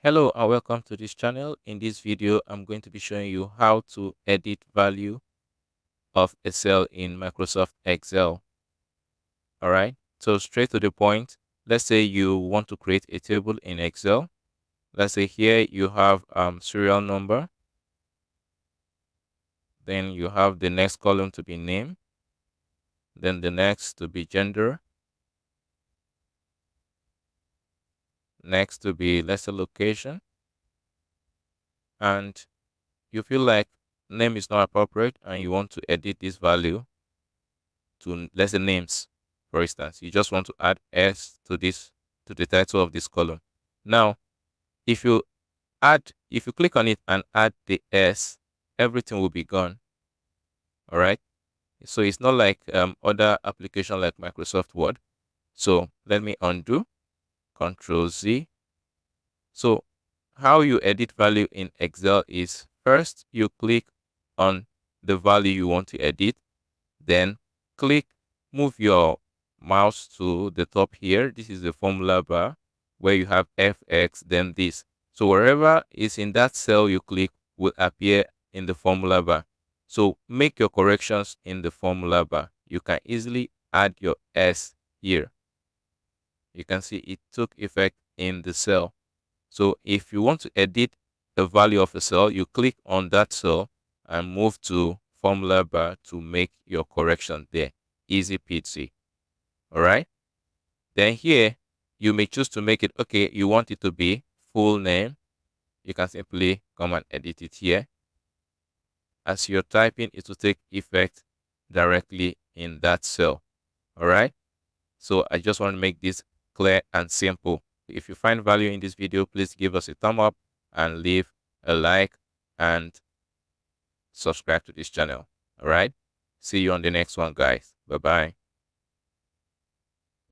Hello and welcome to this channel. In this video, I'm going to be showing you how to edit value of a cell in Microsoft Excel. All right, so straight to the point. Let's say you want to create a table in Excel. Let's say here you have serial number. Then you have the next column to be name. Then the next to be gender. Next to be, let's say, location. And you feel like name is not appropriate and you want to edit this value to, let's say, names. For instance, you just want to add s to the title of this column. Now, if you click on it and add the s, everything will be gone. All right, so it's not like other application like Microsoft Word. So let me undo, Control Z. So how you edit value in Excel is, first you click on the value you want to edit, then move your mouse to the top here. This is the formula bar where you have FX, then this. So wherever is in that cell you click will appear in the formula bar. So make your corrections in the formula bar. You can easily add your S here. You can see it took effect in the cell. So if you want to edit the value of a cell, you click on that cell and move to formula bar to make your correction there. Easy peasy. All right. Then here you may choose to make it, okay, you want it to be full name. You can simply come and edit it here. As you're typing, it will take effect directly in that cell. All right. So I just want to make this clear and simple. If you find value in this video, please give us a thumb up and leave a like and subscribe to this channel. All right. See you on the next one, guys. Bye-bye.